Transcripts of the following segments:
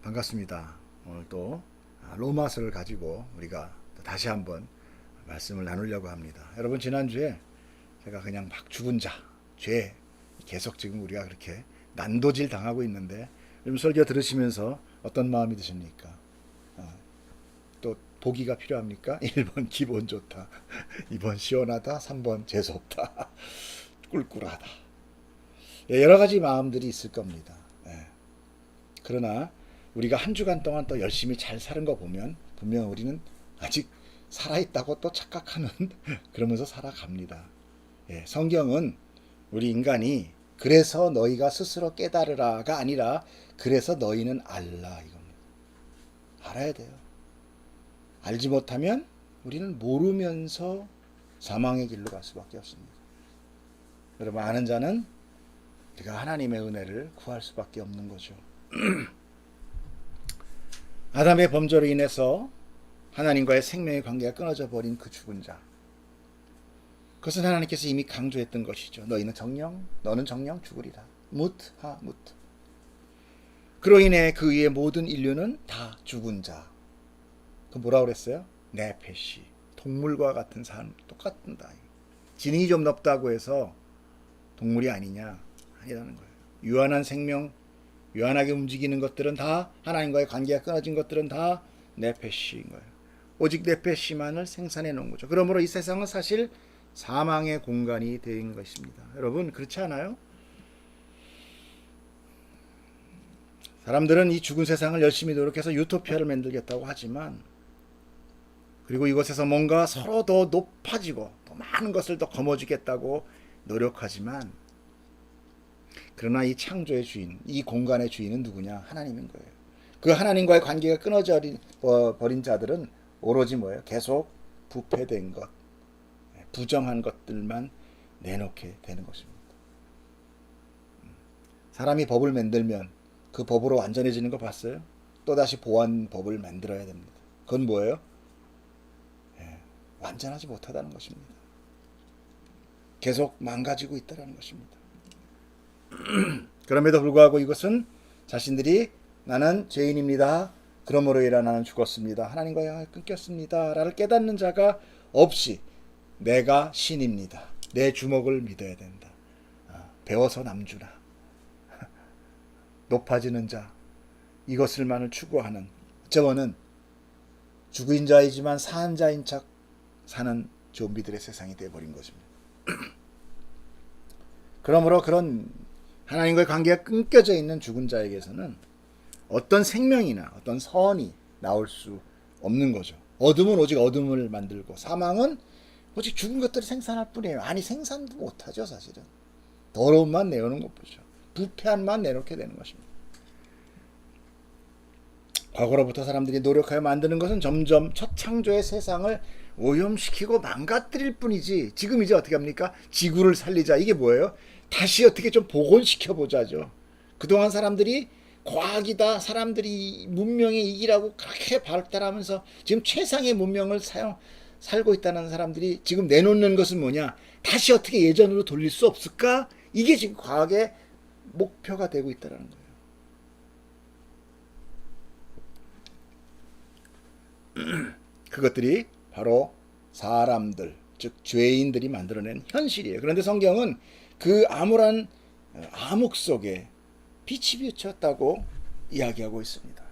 반갑습니다. 오늘 또 로마서를 가지고 우리가 또 다시 한번 말씀을 나누려고 합니다. 여러분, 지난주에 제가 그냥 막 죽은 자, 죄, 계속 지금 우리가 그렇게 난도질 당하고 있는데, 여러분 설교 들으시면서 어떤 마음이 드십니까? 또 보기가 필요합니까? 1번 기분 좋다, 2번 시원하다, 3번 재수없다, 꿀꿀하다. 여러 가지 마음들이 있을 겁니다. 그러나 우리가 한 주간 동안 또 열심히 잘 사는 거 보면 분명 우리는 아직 살아있다고 또 착각하는 그러면서 살아갑니다. 성경은 우리 인간이 그래서 너희가 스스로 깨달으라가 아니라 그래서 너희는 알라 이겁니다. 알아야 돼요. 알지 못하면 우리는 모르면서 사망의 길로 갈 수밖에 없습니다. 여러분, 아는 자는 우리가 하나님의 은혜를 구할 수밖에 없는 거죠. 아담의 범죄로 인해서 하나님과의 생명의 관계가 끊어져 버린 그 죽은 자, 그것은 하나님께서 이미 강조했던 것이죠. 너는 정령 죽으리라. 무트하 무트. 그로 인해 그 위의 모든 인류는 다 죽은 자. 그 뭐라고 그랬어요? 네페시. 동물과 같은 삶, 똑같다. 지능이 좀 높다고 해서 동물이 아니냐? 아니라는 거예요. 유한한 생명, 유한하게 움직이는 것들은 다, 하나님과의 관계가 끊어진 것들은 다 네페시인 거예요. 오직 네페시만을 생산해 놓은 거죠. 그러므로 이 세상은 사실 사망의 공간이 된 것입니다. 여러분, 그렇지 않아요? 사람들은 이 죽은 세상을 열심히 노력해서 유토피아를 만들겠다고 하지만, 그리고 이곳에서 뭔가 서로 더 높아지고 더 많은 것을 더 거머쥐겠다고 노력하지만, 그러나 이 창조의 주인, 이 공간의 주인은 누구냐? 하나님인 거예요. 그 하나님과의 관계가 끊어져 버린 자들은 오로지 뭐예요? 계속 부패된 것, 부정한 것들만 내놓게 되는 것입니다. 사람이 법을 만들면 그 법으로 완전해지는 거 봤어요? 또다시 보완 법을 만들어야 됩니다. 그건 뭐예요? 완전하지 못하다는 것입니다. 계속 망가지고 있다는 것입니다. 그럼에도 불구하고 이것은 자신들이 나는 죄인입니다, 그러므로 인하 나는 죽었습니다, 하나님과 끊겼습니다 라를 깨닫는 자가 없이 내가 신입니다, 내 주먹을 믿어야 된다, 배워서 남주라, 높아지는 자, 이것을만을 추구하는, 저거는 죽은 자이지만 산 자인 척 사는 좀비들의 세상이 되어버린 것입니다. 그러므로 그런 하나님과의 관계가 끊겨져 있는 죽은 자에게서는 어떤 생명이나 어떤 선이 나올 수 없는 거죠. 어둠은 오직 어둠을 만들고, 사망은 오직 죽은 것들을 생산할 뿐이에요. 아니, 생산도 못하죠. 사실은 더러움만 내오는 것보죠. 부패한만 내놓게 되는 것입니다. 과거로부터 사람들이 노력하여 만드는 것은 점점 첫 창조의 세상을 오염시키고 망가뜨릴 뿐이지, 지금 이제 어떻게 합니까? 지구를 살리자, 이게 뭐예요? 다시 어떻게 좀 복원시켜보자죠. 그동안 사람들이 과학이다, 사람들이 문명의 이기라고 그렇게 발달하면서 지금 최상의 문명을 살고 있다는 사람들이 지금 내놓는 것은 뭐냐? 다시 어떻게 예전으로 돌릴 수 없을까? 이게 지금 과학의 목표가 되고 있다는 거예요. 그것들이 바로 사람들, 즉 죄인들이 만들어낸 현실이에요. 그런데 성경은 그 암울한 암흑 속에 빛이 비쳤다고 이야기하고 있습니다.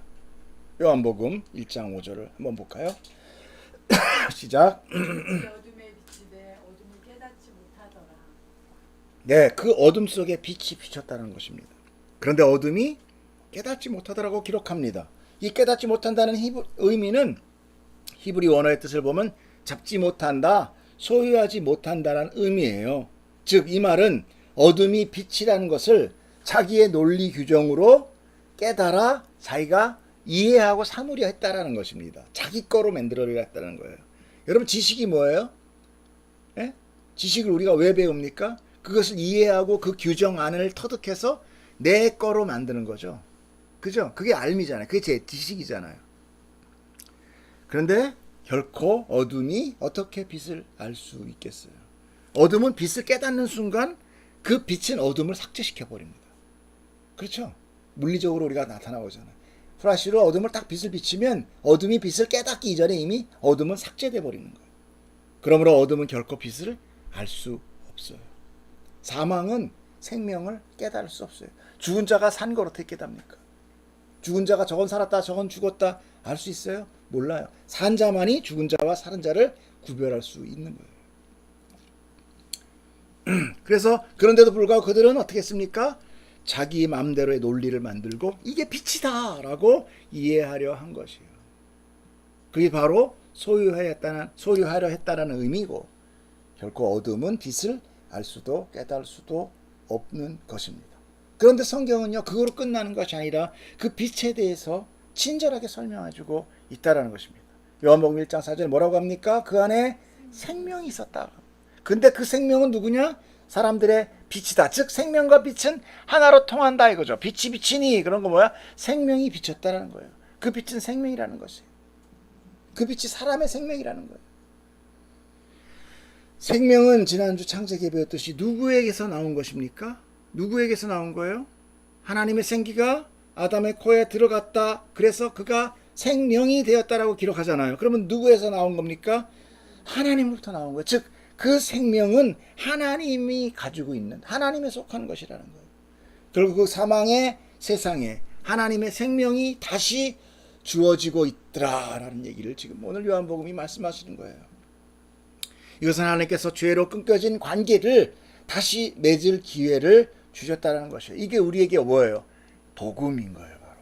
요한복음 1장 5절을 한번 볼까요? 시작. 어둠의 빛이되 어둠을 깨닫지 못하더라. 네, 그 어둠 속에 빛이 비쳤다는 것입니다. 그런데 어둠이 깨닫지 못하더라고 기록합니다. 이 깨닫지 못한다는 의미는 히브리 원어의 뜻을 보면 잡지 못한다, 소유하지 못한다는 의미예요. 즉, 이 말은 어둠이 빛이라는 것을 자기의 논리 규정으로 깨달아 자기가 이해하고 삼으려 했다라는 것입니다. 자기 거로 만들어려 했다는 거예요. 여러분, 지식이 뭐예요? 지식을 우리가 왜 배웁니까? 그것을 이해하고 그 규정 안을 터득해서 내 거로 만드는 거죠. 그죠? 그게 알미잖아요. 그게 제 지식이잖아요. 그런데 결코 어둠이 어떻게 빛을 알 수 있겠어요? 어둠은 빛을 깨닫는 순간 그 빛은 어둠을 삭제시켜 버립니다. 그렇죠? 물리적으로 우리가 나타나오잖아요. 플래시로 어둠을 딱 빛을 비치면 어둠이 빛을 깨닫기 이전에 이미 어둠은 삭제돼 버리는 거예요. 그러므로 어둠은 결코 빛을 알 수 없어요. 사망은 생명을 깨달을 수 없어요. 죽은 자가 산 걸 어떻게 깨닫습니까? 죽은 자가 저건 살았다 저건 죽었다 알 수 있어요? 몰라요. 산 자만이 죽은 자와 사는 자를 구별할 수 있는 거예요. 그래서 그런데도 불구하고 그들은 어떻게 했습니까? 자기 마음대로의 논리를 만들고 이게 빛이다 라고 이해하려 한 것이에요. 그게 바로 소유하려 했다는 의미고, 결코 어둠은 빛을 알 수도 깨달을 수도 없는 것입니다. 그런데 성경은요, 그거로 끝나는 것이 아니라 그 빛에 대해서 친절하게 설명해주고 있다는 것입니다. 요한복음 1장 4절에 뭐라고 합니까? 그 안에 생명이 있었다. 근데 그 생명은 누구냐? 사람들의 빛이다. 즉 생명과 빛은 하나로 통한다 이거죠. 빛이 비치니 그런 거 뭐야? 생명이 비쳤다라는 거예요. 그 빛은 생명이라는 것이에요. 그 빛이 사람의 생명이라는 거예요. 생명은 지난주 창세기에 배웠듯이 누구에게서 나온 것입니까? 누구에게서 나온 거예요? 하나님의 생기가 아담의 코에 들어갔다. 그래서 그가 생명이 되었다라고 기록하잖아요. 그러면 누구에서 나온 겁니까? 하나님으로부터 나온 거예요. 즉 그 생명은 하나님이 가지고 있는, 하나님에 속하는 것이라는 거예요. 결국 그 사망의 세상에 하나님의 생명이 다시 주어지고 있더라라는 얘기를 지금 오늘 요한복음이 말씀하시는 거예요. 이것은 하나님께서 죄로 끊겨진 관계를 다시 맺을 기회를 주셨다는 것이에요. 이게 우리에게 뭐예요? 복음인 거예요, 바로.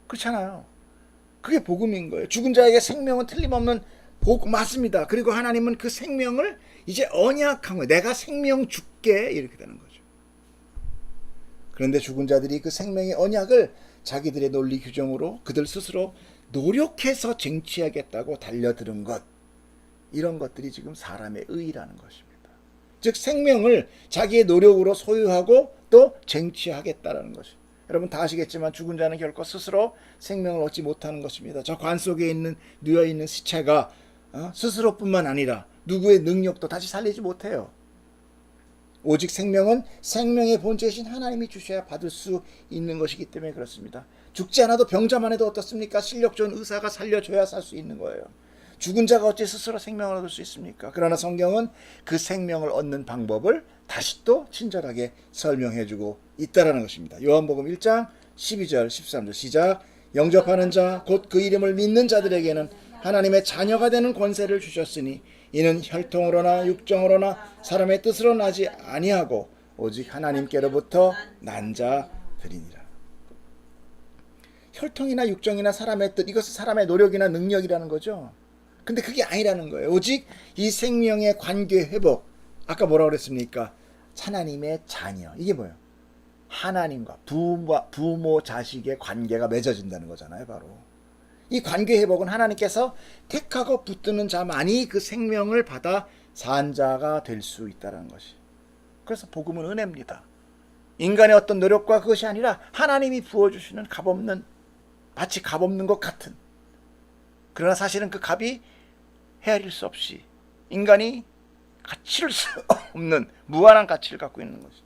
그렇잖아요. 그게 복음인 거예요. 죽은 자에게 생명은 틀림없는 복음 맞습니다. 그리고 하나님은 그 생명을 이제 언약한 거예요. 내가 생명 줄게 이렇게 되는 거죠. 그런데 죽은 자들이 그 생명의 언약을 자기들의 논리 규정으로 그들 스스로 노력해서 쟁취하겠다고 달려드는 것, 이런 것들이 지금 사람의 의라는 것입니다. 즉 생명을 자기의 노력으로 소유하고 또 쟁취하겠다라는 것입니다. 여러분 다 아시겠지만 죽은 자는 결코 스스로 생명을 얻지 못하는 것입니다. 저 관 속에 누워 있는 시체가 스스로뿐만 아니라 누구의 능력도 다시 살리지 못해요. 오직 생명은 생명의 본체이신 하나님이 주셔야 받을 수 있는 것이기 때문에 그렇습니다. 죽지 않아도 병자만 해도 어떻습니까? 실력 좋은 의사가 살려줘야 살 수 있는 거예요. 죽은 자가 어찌 스스로 생명을 얻을 수 있습니까? 그러나 성경은 그 생명을 얻는 방법을 다시 또 친절하게 설명해주고 있다는 것입니다. 요한복음 1장 12절 13절 시작. 영접하는 자 곧 그 이름을 믿는 자들에게는 하나님의 자녀가 되는 권세를 주셨으니 이는 혈통으로나 육정으로나 사람의 뜻으로 나지 아니하고 오직 하나님께로부터 난 자들이니라. 혈통이나 육정이나 사람의 뜻, 이것은 사람의 노력이나 능력이라는 거죠. 근데 그게 아니라는 거예요. 오직 이 생명의 관계 회복. 아까 뭐라고 그랬습니까? 하나님의 자녀. 이게 뭐예요? 하나님과 부모 자식의 관계가 맺어진다는 거잖아요, 바로. 이 관계 회복은 하나님께서 택하고 붙드는 자만이 그 생명을 받아 산 자가 될 수 있다는 것이. 그래서 복음은 은혜입니다. 인간의 어떤 노력과 그것이 아니라 하나님이 부어주시는 마치 값없는 것 같은. 그러나 사실은 그 값이 헤아릴 수 없이 인간이 가치를 수 없는 무한한 가치를 갖고 있는 것이죠.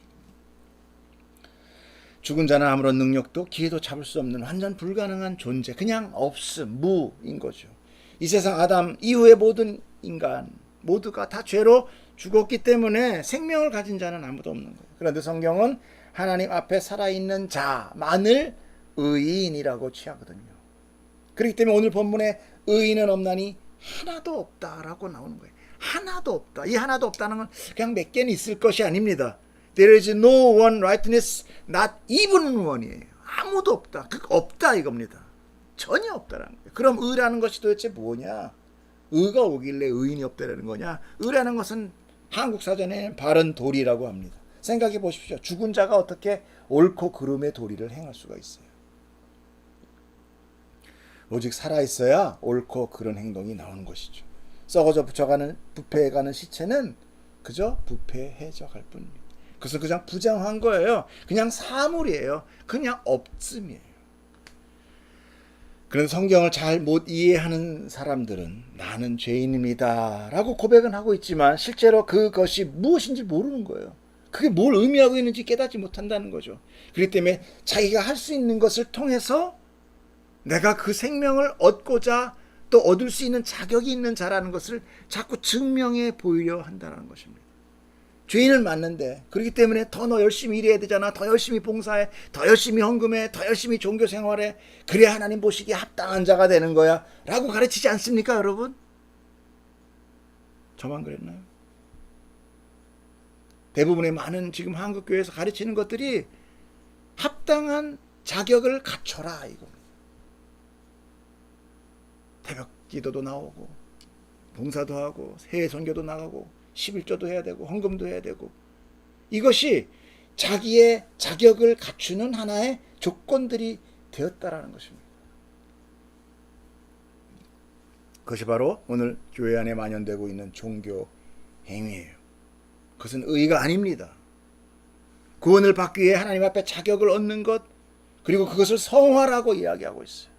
죽은 자는 아무런 능력도 기회도 잡을 수 없는 완전 불가능한 존재, 그냥 없음, 무인 거죠. 이 세상 아담 이후의 모든 인간 모두가 다 죄로 죽었기 때문에 생명을 가진 자는 아무도 없는 거예요. 그런데 성경은 하나님 앞에 살아있는 자만을 의인이라고 취하거든요. 그렇기 때문에 오늘 본문에 의인은 없나니 하나도 없다라고 나오는 거예요. 하나도 없다. 이 하나도 없다는 건 그냥 몇 개는 있을 것이 아닙니다. There is no one rightness, not even one이에요. 아무도 없다. 그 없다 이겁니다. 전혀 없다라는 거예요. 그럼 의라는 것이 도대체 뭐냐? 의가 오길래 의인이 없다라는 거냐? 의라는 것은 한국 사전에 바른 도리라고 합니다. 생각해 보십시오. 죽은 자가 어떻게 옳고 그름의 도리를 행할 수가 있어요? 오직 살아있어야 옳고 그런 행동이 나오는 것이죠. 썩어져 부패해가는 시체는 그저 부패해져 갈 뿐입니다. 그것은 그냥 부정한 거예요. 그냥 사물이에요. 그냥 없음이에요. 그런 성경을 잘 못 이해하는 사람들은 나는 죄인입니다 라고 고백은 하고 있지만 실제로 그것이 무엇인지 모르는 거예요. 그게 뭘 의미하고 있는지 깨닫지 못한다는 거죠. 그렇기 때문에 자기가 할 수 있는 것을 통해서 내가 그 생명을 얻고자 또 얻을 수 있는 자격이 있는 자라는 것을 자꾸 증명해 보이려 한다는 것입니다. 죄인을 맞는데 그렇기 때문에 더 너 열심히 일해야 되잖아. 더 열심히 봉사해. 더 열심히 헌금해. 더 열심히 종교 생활해. 그래야 하나님 보시기에 합당한 자가 되는 거야 라고 가르치지 않습니까 여러분? 저만 그랬나요? 대부분의 많은 지금 한국교회에서 가르치는 것들이 합당한 자격을 갖춰라 이겁니다. 새벽 기도도 나오고 봉사도 하고 해외 선교도 나가고 11조도 해야 되고 헌금도 해야 되고 이것이 자기의 자격을 갖추는 하나의 조건들이 되었다라는 것입니다. 그것이 바로 오늘 교회 안에 만연되고 있는 종교 행위예요. 그것은 의가 아닙니다. 구원을 받기 위해 하나님 앞에 자격을 얻는 것 그리고 그것을 성화라고 이야기하고 있어요.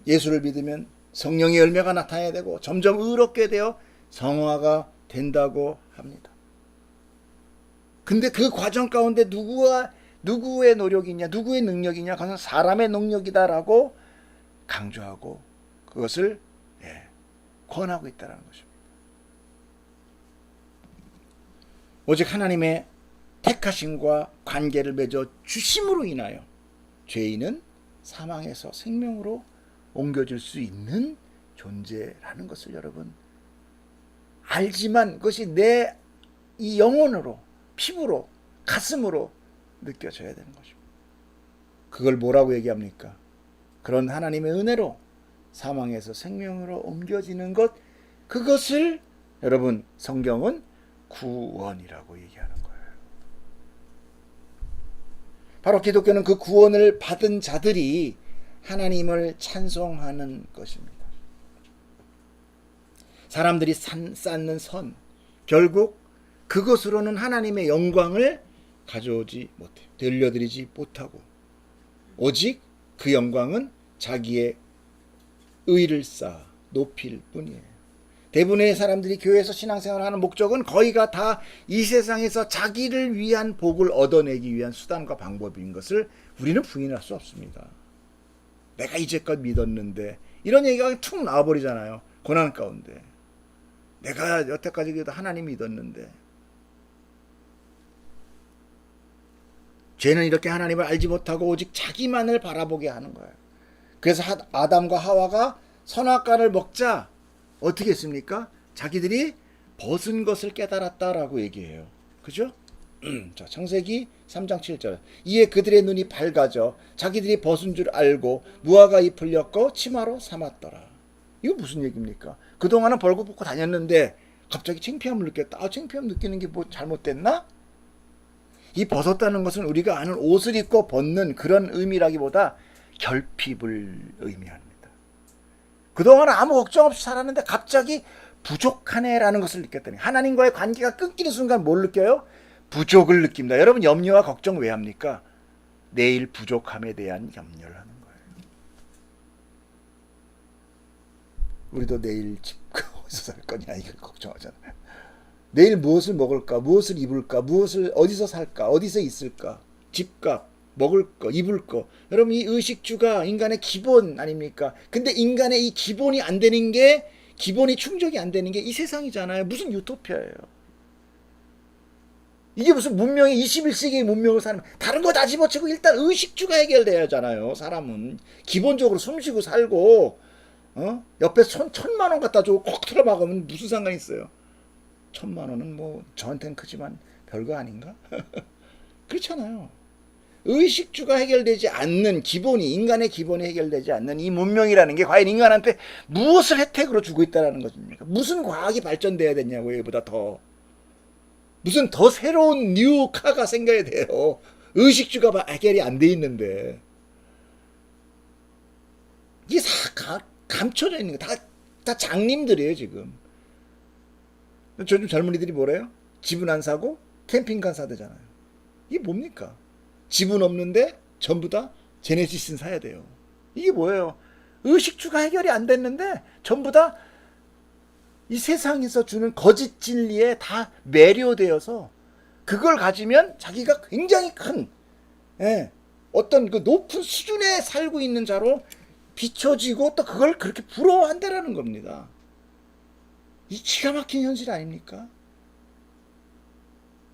예수를 믿으면 성령의 열매가 나타나야 되고 점점 의롭게 되어 성화가 된다고 합니다. 근데 그 과정 가운데 누구의 노력이냐 누구의 능력이냐 그것은 사람의 능력이다라고 강조하고 그것을 권하고 있다는 것입니다. 오직 하나님의 택하심과 관계를 맺어 주심으로 인하여 죄인은 사망에서 생명으로 옮겨질 수 있는 존재라는 것을 여러분 알지만 그것이 내 이 영혼으로 피부로 가슴으로 느껴져야 되는 것입니다. 그걸 뭐라고 얘기합니까? 그런 하나님의 은혜로 사망에서 생명으로 옮겨지는 것 그것을 여러분 성경은 구원이라고 얘기하는 거예요. 바로 기독교는 그 구원을 받은 자들이 하나님을 찬송하는 것입니다. 사람들이 쌓는 선 결국 그것으로는 하나님의 영광을 가져오지 못해요. 들려드리지 못하고 오직 그 영광은 자기의 의를 쌓아 높일 뿐이에요. 대부분의 사람들이 교회에서 신앙생활을 하는 목적은 거의가 다 이 세상에서 자기를 위한 복을 얻어내기 위한 수단과 방법인 것을 우리는 부인할 수 없습니다. 내가 이제껏 믿었는데 이런 얘기가 툭 나와버리잖아요. 고난 가운데 내가 여태까지 그래도 하나님 믿었는데 죄는 이렇게 하나님을 알지 못하고 오직 자기만을 바라보게 하는 거예요. 그래서 아담과 하와가 선악과를 먹자 어떻게 했습니까? 자기들이 벗은 것을 깨달았다라고 얘기해요. 그죠? 자, 창세기 3장 7절. 이에 그들의 눈이 밝아져 자기들이 벗은 줄 알고 무화과 잎을 엮어 치마로 삼았더라. 이거 무슨 얘기입니까? 그동안은 벌거 벗고 다녔는데 갑자기 창피함을 느꼈다. 창피함 느끼는 게 뭐 잘못됐나? 이 벗었다는 것은 우리가 아는 옷을 입고 벗는 그런 의미라기보다 결핍을 의미합니다. 그동안 아무 걱정 없이 살았는데 갑자기 부족하네라는 것을 느꼈더니 하나님과의 관계가 끊기는 순간 뭘 느껴요? 부족을 느낍니다. 여러분 염려와 걱정 왜 합니까? 내일 부족함에 대한 염려를 하는 거예요. 우리도 내일 집 어디서 살 거냐 이걸 걱정하잖아요. 내일 무엇을 먹을까? 무엇을 입을까? 무엇을 어디서 살까? 어디서 있을까? 집값, 먹을 거, 입을 거. 여러분 이 의식주가 인간의 기본 아닙니까? 근데 인간의 이 기본이 안 되는 게 기본이 충족이 안 되는 게 이 세상이잖아요. 무슨 유토피아예요. 이게 무슨 문명이 21세기의 문명을 사는 다른 거 다 집어치고 일단 의식주가 해결돼야 하잖아요. 사람은 기본적으로 숨쉬고 살고 옆에 1,000만 원 갖다 주고 콕 틀어박으면 무슨 상관이 있어요. 1,000만 원은 뭐 저한테는 크지만 별거 아닌가? 그렇잖아요. 의식주가 해결되지 않는 기본이 인간의 기본이 해결되지 않는 이 문명이라는 게 과연 인간한테 무엇을 혜택으로 주고 있다는 것입니까? 무슨 과학이 발전돼야 되냐고요. 이보다 더 무슨 더 새로운 뉴카가 생겨야 돼요. 의식주가 해결이 안 돼 있는데 이게 다 감춰져 있는 거 다 장님들이에요 지금. 요즘 젊은이들이 뭐래요? 집은 안 사고 캠핑카 사대잖아요. 이게 뭡니까? 집은 없는데 전부 다 제네시스는 사야 돼요. 이게 뭐예요? 의식주가 해결이 안 됐는데 전부 다 이 세상에서 주는 거짓 진리에 다 매료되어서 그걸 가지면 자기가 굉장히 큰 어떤 그 높은 수준에 살고 있는 자로 비춰지고 또 그걸 그렇게 부러워한다라는 겁니다. 이 기가 막힌 현실 아닙니까?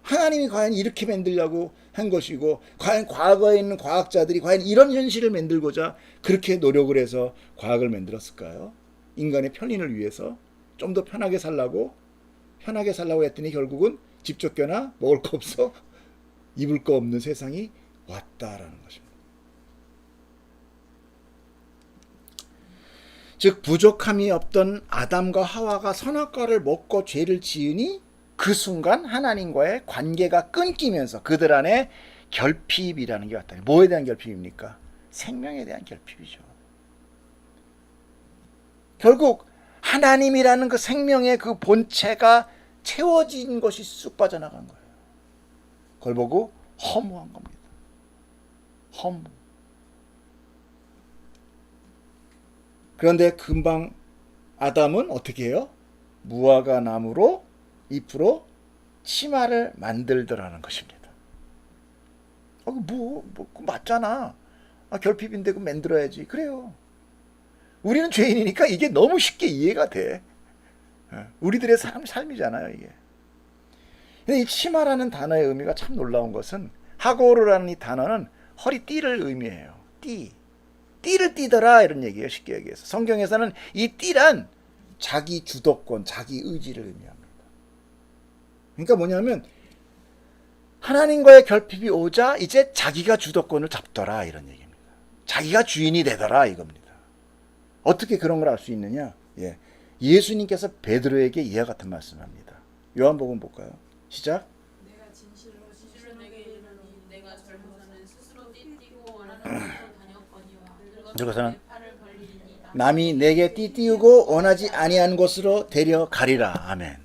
하나님이 과연 이렇게 만들려고 한 것이고 과연 과거에 있는 과학자들이 과연 이런 현실을 만들고자 그렇게 노력을 해서 과학을 만들었을까요? 인간의 편인을 위해서 좀 더 편하게 살라고 했더니 결국은 집 쫓겨나 먹을 거 없어 입을 거 없는 세상이 왔다라는 것입니다. 즉 부족함이 없던 아담과 하와가 선악과를 먹고 죄를 지으니 그 순간 하나님과의 관계가 끊기면서 그들 안에 결핍이라는 게 왔다. 뭐에 대한 결핍입니까? 생명에 대한 결핍이죠. 결국 하나님이라는 그 생명의 그 본체가 채워진 것이 쑥 빠져나간 거예요. 그걸 보고 허무한 겁니다. 허무. 그런데 금방 아담은 어떻게 해요? 무화과 나무로 잎으로 치마를 만들더라는 것입니다. 맞잖아. 결핍인데 그 만들어야지. 그래요. 우리는 죄인이니까 이게 너무 쉽게 이해가 돼. 우리들의 삶이잖아요, 이게. 근데 이 치마라는 단어의 의미가 참 놀라운 것은 하고르라는 이 단어는 허리띠를 의미해요. 띠를 띠더라 이런 얘기예요. 쉽게 얘기해서. 성경에서는 이 띠란 자기 주도권, 자기 의지를 의미합니다. 그러니까 뭐냐면 하나님과의 결핍이 오자 이제 자기가 주도권을 잡더라 이런 얘기입니다. 자기가 주인이 되더라 이겁니다. 어떻게 그런 걸 알 수 있느냐? 예수님께서 베드로에게 이와 같은 말씀을 합니다. 요한복음 볼까요? 시작. 내가 진실로 내게 이르노니 내가 젊어서는 스스로 띠띠고 원하는 곳으로 다녔거니와 늙어서는 팔을 벌리니 남이 내게 띠띠우고 원하지 아니한 곳으로 데려가리라. 아멘.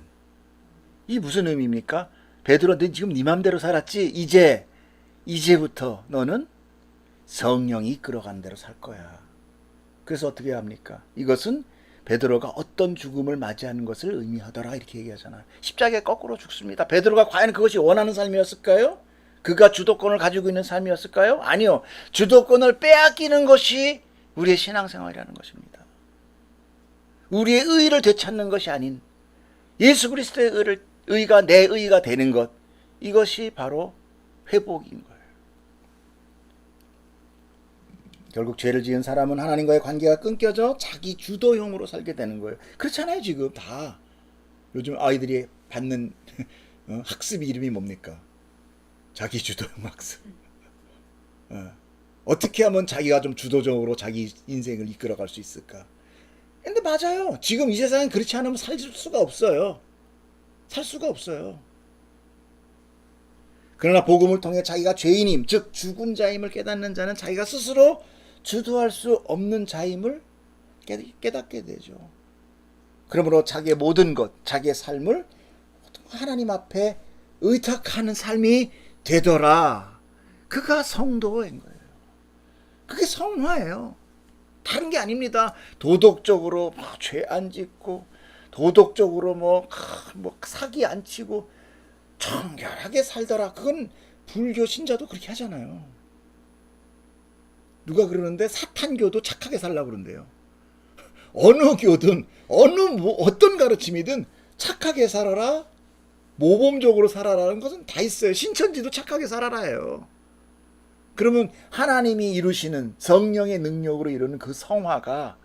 이 무슨 의미입니까? 베드로, 너 지금 네 맘대로 살았지? 이제부터 너는 성령이 이끌어간 대로 살 거야. 그래서 어떻게 합니까? 이것은 베드로가 어떤 죽음을 맞이하는 것을 의미하더라 이렇게 얘기하잖아요. 십자가에 거꾸로 죽습니다. 베드로가 과연 그것이 원하는 삶이었을까요? 그가 주도권을 가지고 있는 삶이었을까요? 아니요. 주도권을 빼앗기는 것이 우리의 신앙생활이라는 것입니다. 우리의 의의를 되찾는 것이 아닌 예수 그리스도의 의가 내 의의가 되는 것, 이것이 바로 회복인 거예요. 결국 죄를 지은 사람은 하나님과의 관계가 끊겨져 자기 주도형으로 살게 되는 거예요. 그렇잖아요. 지금 다 요즘 아이들이 받는 학습 이름이 뭡니까? 자기 주도형 학습. 어떻게 하면 자기가 좀 주도적으로 자기 인생을 이끌어갈 수 있을까? 근데 맞아요. 지금 이 세상엔 그렇지 않으면 살 수가 없어요. 살 수가 없어요. 그러나 복음을 통해 자기가 죄인임, 즉 죽은 자임을 깨닫는 자는 자기가 스스로 주도할 수 없는 자임을 깨닫게 되죠. 그러므로 자기의 모든 것, 자기의 삶을 하나님 앞에 의탁하는 삶이 되더라. 그가 성도인 거예요. 그게 성화예요. 다른 게 아닙니다. 도덕적으로 죄 안 짓고 도덕적으로 사기 안 치고 정결하게 살더라. 그건 불교 신자도 그렇게 하잖아요. 누가 그러는데 사탄교도 착하게 살라고 그런대요. 어느 교든 어떤 가르침이든 착하게 살아라, 모범적으로 살아라는 것은 다 있어요. 신천지도 착하게 살아라예요. 그러면 하나님이 이루시는 성령의 능력으로 이루는 그 성화가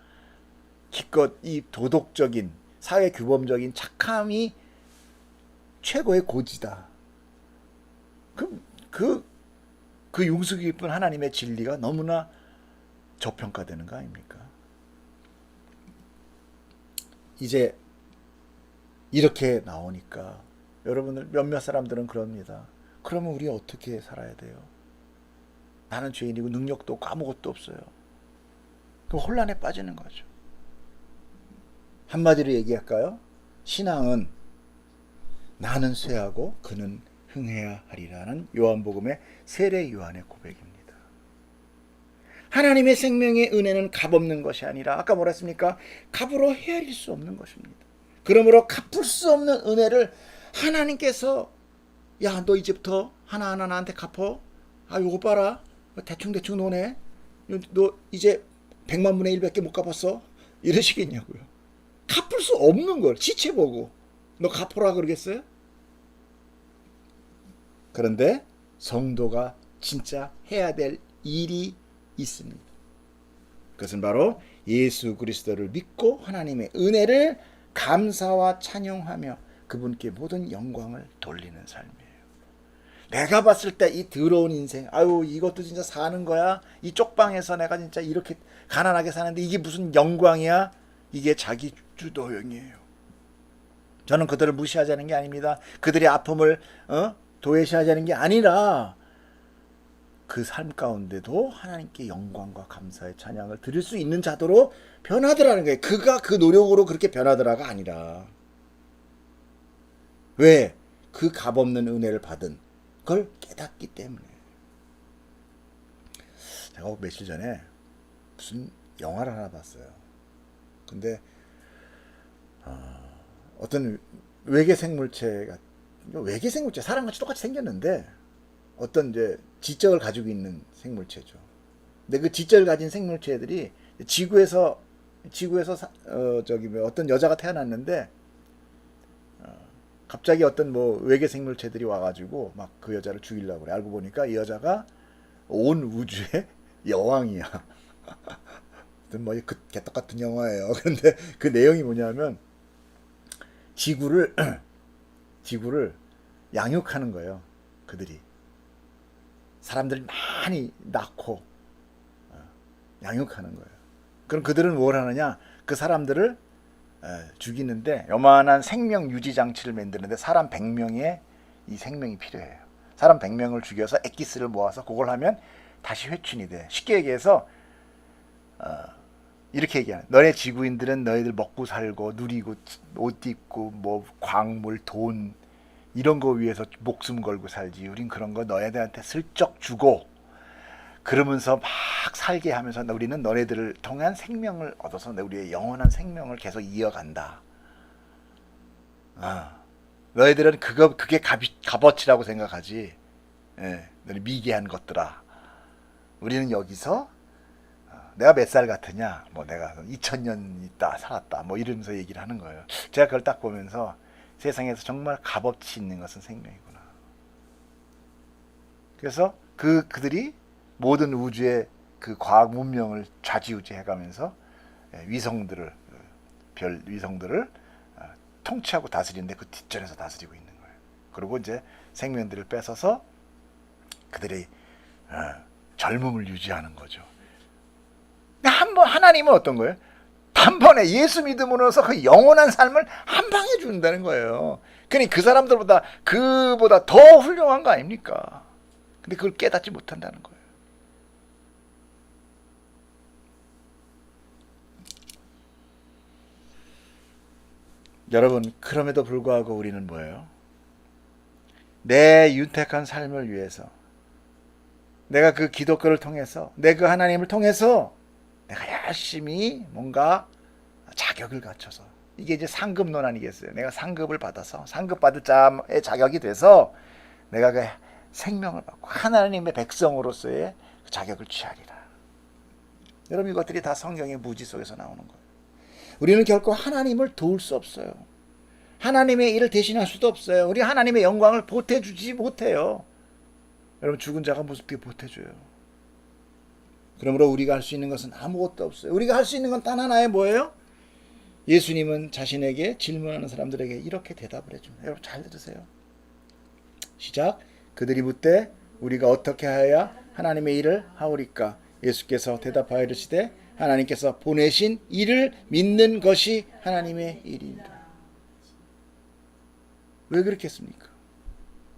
기껏 이 도덕적인 사회 규범적인 착함이 최고의 고지다. 그 용서 깊은 하나님의 진리가 너무나 저평가되는 거 아닙니까? 이제 이렇게 나오니까 여러분들 몇몇 사람들은 그럽니다. 그러면 우리 어떻게 살아야 돼요? 나는 죄인이고 능력도 없고 아무것도 없어요. 그럼 혼란에 빠지는 거죠. 한마디로 얘기할까요? 신앙은 나는 쇠하고 그는 흥해야 하리라는 요한복음의 세례 요한의 고백입니다. 하나님의 생명의 은혜는 값없는 것이 아니라 아까 뭐라 했습니까? 값으로 헤아릴 수 없는 것입니다. 그러므로 갚을 수 없는 은혜를 하나님께서 야, 너 이제부터 하나하나 나한테 갚어. 아, 요거 봐라. 대충대충 노네. 너 이제 100만 분의 1밖에 못 갚았어. 이러시겠냐고요. 갚을 수 없는 걸 지체 보고 너 갚으라 그러겠어요? 그런데 성도가 진짜 해야 될 일이 있습니다. 그것은 바로 예수 그리스도를 믿고 하나님의 은혜를 감사와 찬양하며 그분께 모든 영광을 돌리는 삶이에요. 내가 봤을 때 이 더러운 인생, 아유 이것도 진짜 사는 거야? 이 쪽방에서 내가 진짜 이렇게 가난하게 사는데 이게 무슨 영광이야? 이게 자기 주도형이에요. 저는 그들을 무시하자는 게 아닙니다. 그들의 아픔을 도외시하자는 게 아니라 그 삶 가운데도 하나님께 영광과 감사의 찬양을 드릴 수 있는 자도로 변하더라는 거예요. 그가 그 노력으로 그렇게 변하더라가 아니라. 왜? 그 값없는 은혜를 받은 걸 깨닫기 때문에. 제가 며칠 전에 무슨 영화를 하나 봤어요. 근데 어떤 외계 생물체가 사람같이 똑같이 생겼는데 어떤 이제 지적을 가지고 있는 생물체죠. 근데 그 지적을 가진 생물체들이 지구에서 어떤 여자가 태어났는데 갑자기 어떤 뭐 외계 생물체들이 와가지고 막 그 여자를 죽이려고 그래. 알고 보니까 이 여자가 온 우주의 여왕이야. 뭐 그 개떡 같은 영화예요. 근데 그 내용이 뭐냐면 지구를 양육하는 거예요. 그들이 사람들이 많이 낳고 양육하는 거예요. 그럼 그들은 뭘 하느냐? 그 사람들을 죽이는데 요만한 생명 유지 장치를 만드는데 사람 100명의 이 생명이 필요해요. 사람 100명을 죽여서 엑기스를 모아서 그걸 하면 다시 회춘이 돼. 쉽게 얘기해서 이렇게 얘기하는. 너네 지구인들은 너희들 먹고 살고 누리고 옷 입고 뭐 광물 돈 이런 거 위해서 목숨 걸고 살지. 우린 그런 거 너희들한테 슬쩍 주고 그러면서 막 살게 하면서 우리는 너네들을 통한 생명을 얻어서 우리의 영원한 생명을 계속 이어간다. 너희들은 그게 값어치라고 생각하지. 너희 미개한 것들아. 우리는 여기서 내가 몇 살 같으냐? 뭐 내가 2000년 있다 살았다. 뭐 이러면서 얘기를 하는 거예요. 제가 그걸 딱 보면서 세상에서 정말 값어치 있는 것은 생명이구나. 그래서 그들이 모든 우주의 그 과학 문명을 좌지우지해가면서 별 위성들을 통치하고 다스리는데 그 뒷전에서 다스리고 있는 거예요. 그리고 이제 생명들을 뺏어서 그들의 젊음을 유지하는 거죠. 한번 하나님은 어떤 거예요? 단번에 예수 믿음으로써 그 영원한 삶을 한 방에 준다는 거예요. 그러니 그 사람들보다 그보다 더 훌륭한 거 아닙니까? 근데 그걸 깨닫지 못한다는 거예요. 여러분, 그럼에도 불구하고 우리는 뭐예요? 내 윤택한 삶을 위해서 내가 그 기독교를 통해서 내 그 하나님을 통해서 내가 열심히 뭔가 자격을 갖춰서 이게 이제 상급론 아니겠어요? 내가 상급을 받아서 상급받을 자의 자격이 돼서 내가 그 생명을 받고 하나님의 백성으로서의 그 자격을 취하리라. 여러분 이것들이 다 성경의 무지 속에서 나오는 거예요. 우리는 결코 하나님을 도울 수 없어요. 하나님의 일을 대신할 수도 없어요. 우리 하나님의 영광을 보태주지 못해요. 여러분 죽은 자가 어떻게 보태줘요? 그러므로 우리가 할 수 있는 것은 아무것도 없어요. 우리가 할 수 있는 건 단 하나에 뭐예요? 예수님은 자신에게 질문하는 사람들에게 이렇게 대답을 해줍니다. 여러분 잘 들으세요. 시작. 그들이 묻되 우리가 어떻게 하여야 하나님의 일을 하오리까? 예수께서 대답하여 이르시되 하나님께서 보내신 이를 믿는 것이 하나님의 일입니다. 왜 그렇게 했습니까?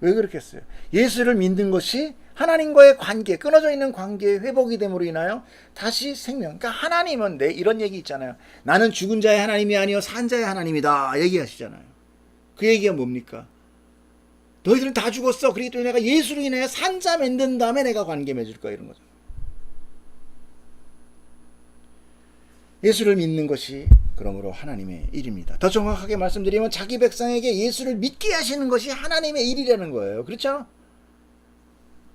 왜 그렇게 했어요? 예수를 믿는 것이 하나님과의 관계, 끊어져 있는 관계의 회복이 됨으로 인하여 다시 생명. 그러니까 하나님은 이런 얘기 있잖아요. 나는 죽은 자의 하나님이 아니요 산 자의 하나님이다 얘기하시잖아요. 그 얘기가 뭡니까? 너희들은 다 죽었어. 그렇기 때문에 내가 예수로 인하여 산 자 만든 다음에 내가 관계 맺을 거야 이런 거죠. 예수를 믿는 것이 그러므로 하나님의 일입니다. 더 정확하게 말씀드리면 자기 백성에게 예수를 믿게 하시는 것이 하나님의 일이라는 거예요. 그렇죠?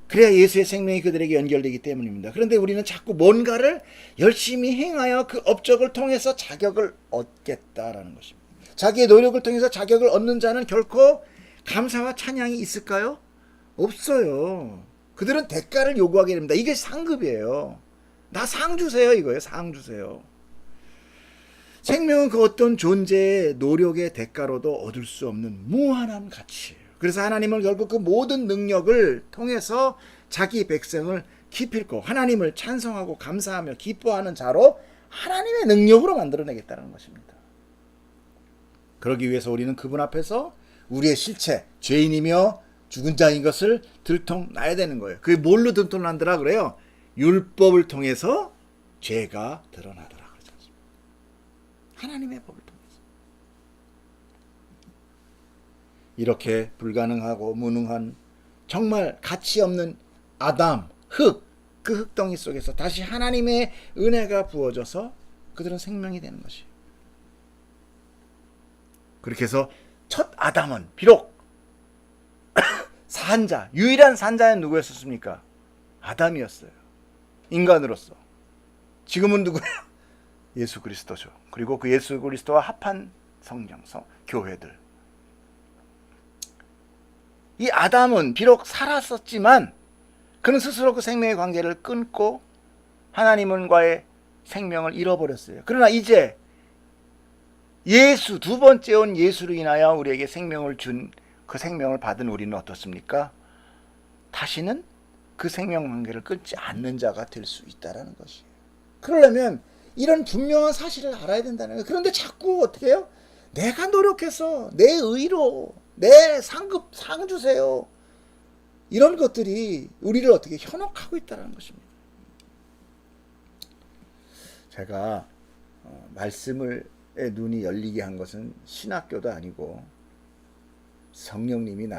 그래야 예수의 생명이 그들에게 연결되기 때문입니다. 그런데 우리는 자꾸 뭔가를 열심히 행하여 그 업적을 통해서 자격을 얻겠다라는 것입니다. 자기의 노력을 통해서 자격을 얻는 자는 결코 감사와 찬양이 있을까요? 없어요. 그들은 대가를 요구하게 됩니다. 이게 상급이에요. 나 상 주세요 이거예요. 상 주세요. 생명은 그 어떤 존재의 노력의 대가로도 얻을 수 없는 무한한 가치예요. 그래서 하나님은 결국 그 모든 능력을 통해서 자기 백성을 기필코 하나님을 찬송하고 감사하며 기뻐하는 자로 하나님의 능력으로 만들어내겠다는 것입니다. 그러기 위해서 우리는 그분 앞에서 우리의 실체, 죄인이며 죽은 자인 것을 들통나야 되는 거예요. 그게 뭘로 들통난다라 그래요? 율법을 통해서 죄가 드러나더라. 하나님의 법을 통해서. 이렇게 불가능하고 무능한 정말 가치 없는 아담, 흙, 그 흙덩이 속에서 다시 하나님의 은혜가 부어져서 그들은 생명이 되는 것이에요. 그렇게 해서 첫 아담은 비록 산자, 유일한 산자는 누구였습니까? 아담이었어요. 인간으로서. 지금은 누구예요? 예수 그리스도죠. 그리고 그 예수 그리스도와 합한 성령, 교회들. 이 아담은 비록 살았었지만 그는 스스로 그 생명의 관계를 끊고 하나님과의 생명을 잃어버렸어요. 그러나 이제 예수, 두 번째 온 예수로 인하여 우리에게 생명을 준 그 생명을 받은 우리는 어떻습니까? 다시는 그 생명 관계를 끊지 않는 자가 될 수 있다는 것이에요. 그러려면 이런 분명한 사실을 알아야 된다는 거예요. 그런데 자꾸 어떻게 해요? 내가 노력해서 내 의로 내 상급 상 주세요. 이런 것들이 우리를 어떻게 현혹하고 있다는 것입니다. 제가 말씀의 눈이 열리게 한 것은 신학교도 아니고 성령님이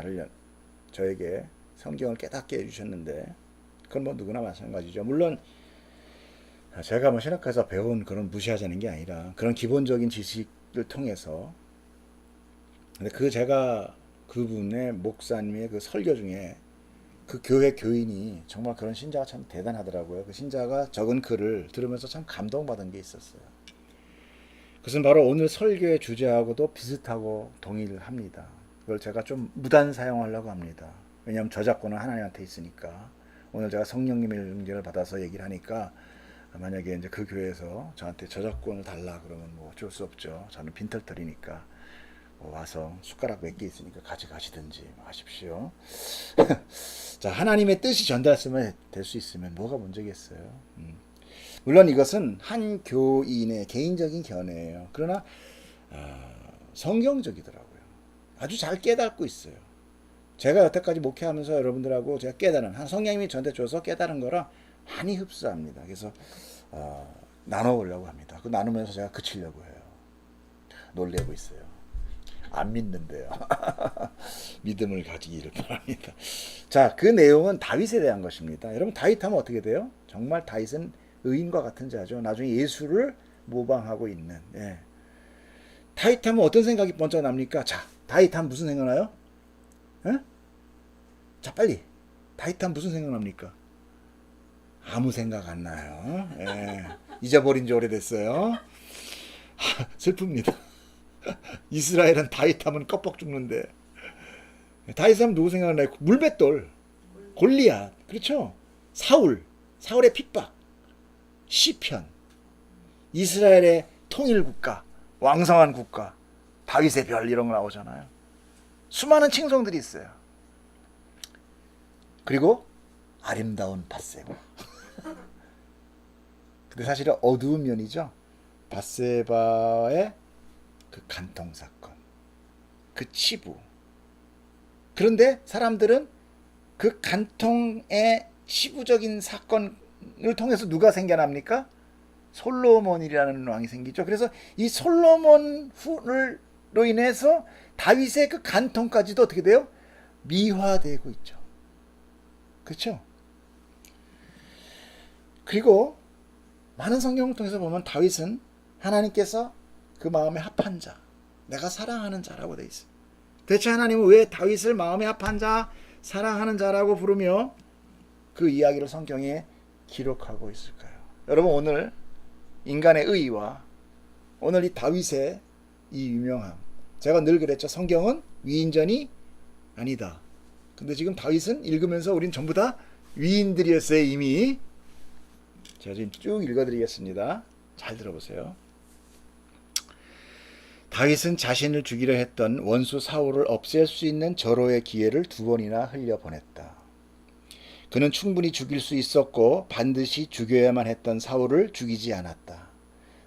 저에게 성경을 깨닫게 해주셨는데 그건 뭐 누구나 마찬가지죠. 물론 제가 뭐 신학교에서 배운 그런 무시하자는 게 아니라 그런 기본적인 지식을 통해서 근데 제가 그분의 목사님의 그 설교 중에 그 교회 교인이 정말 그런 신자가 참 대단하더라고요. 그 신자가 적은 글을 들으면서 참 감동받은 게 있었어요. 그것은 바로 오늘 설교의 주제하고도 비슷하고 동의를 합니다. 그걸 제가 좀 무단 사용하려고 합니다. 왜냐하면 저작권은 하나님한테 있으니까. 오늘 제가 성령님의 능력을 받아서 얘기를 하니까 만약에 이제 그 교회에서 저한테 저작권을 달라 그러면 뭐 어쩔 수 없죠. 저는 빈털터리니까 와서 숟가락 몇 개 있으니까 가져가시든지 하십시오. 자, 하나님의 뜻이 전달될 수 있으면 뭐가 문제겠어요. 물론 이것은 한 교인의 개인적인 견해예요. 그러나 성경적이더라고요. 아주 잘 깨닫고 있어요. 제가 여태까지 목회하면서 여러분들하고 제가 깨달은 한 성령님이 저한테 줘서 깨달은 거라 많이 흡수합니다. 그래서 나눠보려고 합니다. 그 나누면서 제가 그치려고 해요. 놀래고 있어요. 안 믿는데요. 믿음을 가지기를 바랍니다. 자, 그 내용은 다윗에 대한 것입니다. 여러분 다윗 하면 어떻게 돼요? 정말 다윗은 의인과 같은 자죠. 나중에 예수를 모방하고 있는. 예. 다윗 하면 어떤 생각이 먼저 납니까? 자, 다윗 하면 무슨 생각 나요? 예? 자, 빨리. 다윗 하면 무슨 생각 납니까? 아무 생각 안 나요. 예. 잊어버린 지 오래됐어요. 슬픕니다. 이스라엘은 다윗 하면 껍벅 죽는데 다윗 하면 누구 생각나요? 물맷돌, 골리앗, 그렇죠? 사울의 핍박, 시편, 이스라엘의 통일국가, 왕성한 국가, 다윗의 별 이런 거 나오잖아요. 수많은 칭송들이 있어요. 그리고 아름다운 밧세바. 근데 사실은 어두운 면이죠. 밧세바의 그 간통 사건, 그 치부. 그런데 사람들은 그 간통의 치부적인 사건을 통해서 누가 생겨납니까? 솔로몬이라는 왕이 생기죠. 그래서 이 솔로몬으로 인해서 다윗의 그 간통까지도 어떻게 돼요? 미화되고 있죠. 그렇죠? 그리고 많은 성경을 통해서 보면 다윗은 하나님께서 그 마음에 합한 자, 내가 사랑하는 자라고 돼 있어요. 대체 하나님은 왜 다윗을 마음에 합한 자, 사랑하는 자라고 부르며 그 이야기를 성경에 기록하고 있을까요? 여러분, 오늘 인간의 의의와 오늘 이 다윗의 이 유명함, 제가 늘 그랬죠. 성경은 위인전이 아니다. 근데 지금 다윗은 읽으면서 우린 전부 다 위인들이었어요. 이미. 제가 지금 쭉 읽어드리겠습니다. 잘 들어보세요. 다윗은 자신을 죽이려 했던 원수 사울을 없앨 수 있는 절호의 기회를 2번이나 흘려보냈다. 그는 충분히 죽일 수 있었고 반드시 죽여야만 했던 사울을 죽이지 않았다.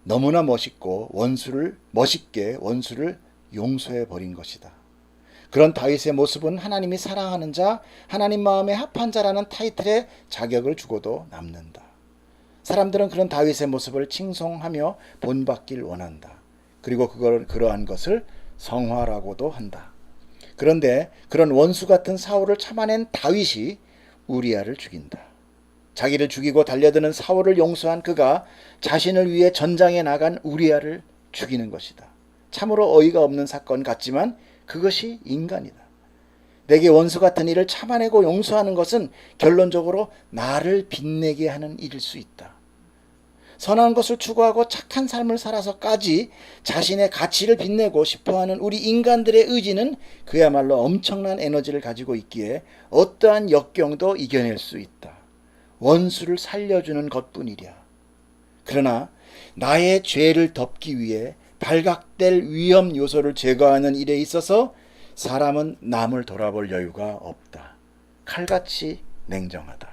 너무나 멋있게 원수를 용서해 버린 것이다. 그런 다윗의 모습은 하나님이 사랑하는 자, 하나님 마음에 합한 자라는 타이틀에 자격을 주고도 남는다. 사람들은 그런 다윗의 모습을 칭송하며 본받길 원한다. 그리고 그러한 것을 성화라고도 한다. 그런데 그런 원수 같은 사울을 참아낸 다윗이 우리아를 죽인다. 자기를 죽이고 달려드는 사울을 용서한 그가 자신을 위해 전장에 나간 우리아를 죽이는 것이다. 참으로 어이가 없는 사건 같지만 그것이 인간이다. 내게 원수 같은 일을 참아내고 용서하는 것은 결론적으로 나를 빛내게 하는 일일 수 있다. 선한 것을 추구하고 착한 삶을 살아서까지 자신의 가치를 빛내고 싶어하는 우리 인간들의 의지는 그야말로 엄청난 에너지를 가지고 있기에 어떠한 역경도 이겨낼 수 있다. 원수를 살려주는 것뿐이랴. 그러나 나의 죄를 덮기 위해 발각될 위험 요소를 제거하는 일에 있어서 사람은 남을 돌아볼 여유가 없다. 칼같이 냉정하다.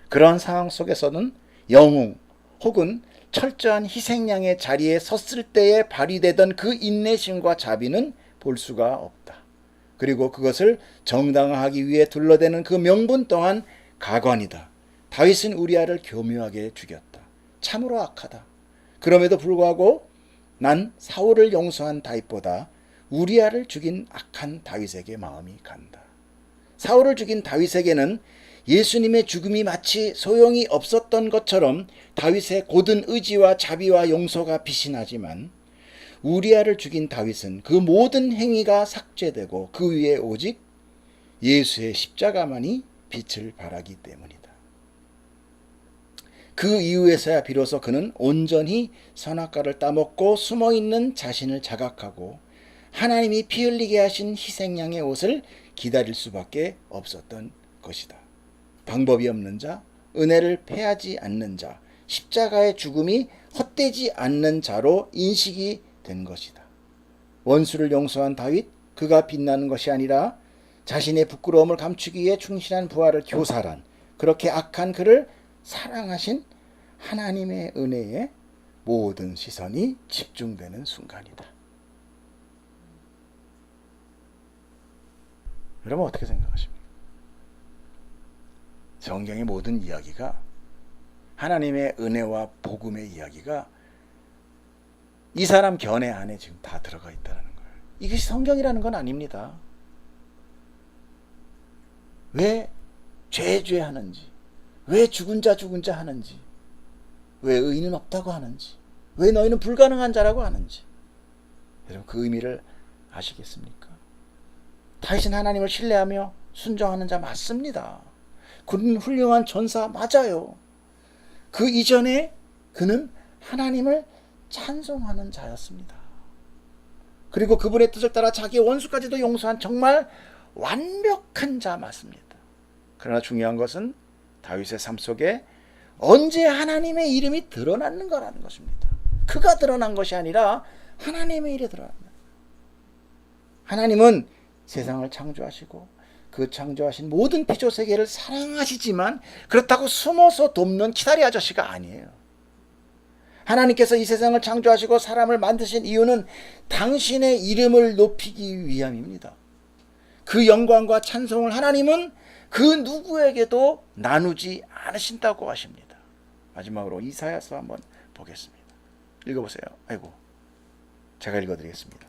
그러한 상황 속에서는 영웅 혹은 철저한 희생양의 자리에 섰을 때에 발휘되던 그 인내심과 자비는 볼 수가 없다. 그리고 그것을 정당화하기 위해 둘러대는 그 명분 또한 가관이다. 다윗은 우리아를 교묘하게 죽였다. 참으로 악하다. 그럼에도 불구하고 난 사울을 용서한 다윗보다 우리아를 죽인 악한 다윗에게 마음이 간다. 사울을 죽인 다윗에게는 예수님의 죽음이 마치 소용이 없었던 것처럼 다윗의 고든 의지와 자비와 용서가 빛이 나지만 우리아를 죽인 다윗은 그 모든 행위가 삭제되고 그 위에 오직 예수의 십자가만이 빛을 발하기 때문이다. 그 이후에서야 비로소 그는 온전히 선악과를 따먹고 숨어있는 자신을 자각하고 하나님이 피 흘리게 하신 희생양의 옷을 기다릴 수밖에 없었던 것이다. 방법이 없는 자, 은혜를 패하지 않는 자, 십자가의 죽음이 헛되지 않는 자로 인식이 된 것이다. 원수를 용서한 다윗, 그가 빛나는 것이 아니라 자신의 부끄러움을 감추기 위해 충실한 부하를 교살한, 그렇게 악한 그를 사랑하신 하나님의 은혜에 모든 시선이 집중되는 순간이다. 여러분 어떻게 생각하십니까? 성경의 모든 이야기가 하나님의 은혜와 복음의 이야기가 이 사람 견해 안에 지금 다 들어가 있다는 거예요. 이것이 성경이라는 건 아닙니다. 왜 죄하는지, 왜 죽은 자 하는지, 왜 의인은 없다고 하는지, 왜 너희는 불가능한 자라고 하는지, 여러분 그 의미를 아시겠습니까? 다윗은 하나님을 신뢰하며 순종하는 자 맞습니다. 그는 훌륭한 전사 맞아요. 그 이전에 그는 하나님을 찬송하는 자였습니다. 그리고 그분의 뜻을 따라 자기의 원수까지도 용서한 정말 완벽한 자 맞습니다. 그러나 중요한 것은 다윗의 삶 속에 언제 하나님의 이름이 드러나는 거라는 것입니다. 그가 드러난 것이 아니라 하나님의 일이 드러납니다. 하나님은 세상을 창조하시고 그 창조하신 모든 피조세계를 사랑하시지만 그렇다고 숨어서 돕는 키다리 아저씨가 아니에요. 하나님께서 이 세상을 창조하시고 사람을 만드신 이유는 당신의 이름을 높이기 위함입니다. 그 영광과 찬송을 하나님은 그 누구에게도 나누지 않으신다고 하십니다. 마지막으로 이사야서 한번 보겠습니다. 읽어보세요. 아이고, 제가 읽어드리겠습니다.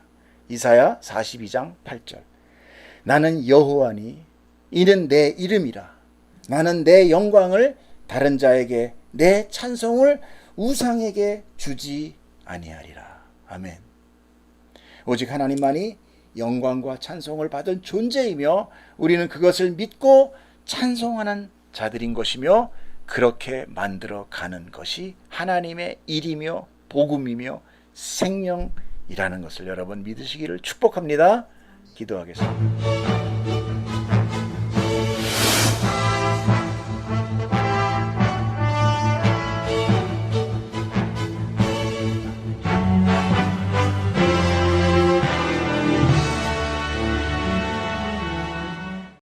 이사야 42장 8절. 나는 여호와니 이는 내 이름이라. 나는 내 영광을 다른 자에게, 내 찬송을 우상에게 주지 아니하리라. 아멘. 오직 하나님만이 영광과 찬송을 받을 존재이며 우리는 그것을 믿고 찬송하는 자들인 것이며 그렇게 만들어 가는 것이 하나님의 일이며 복음이며 생명이라는 것을 여러분 믿으시기를 축복합니다. 기도하겠습니다.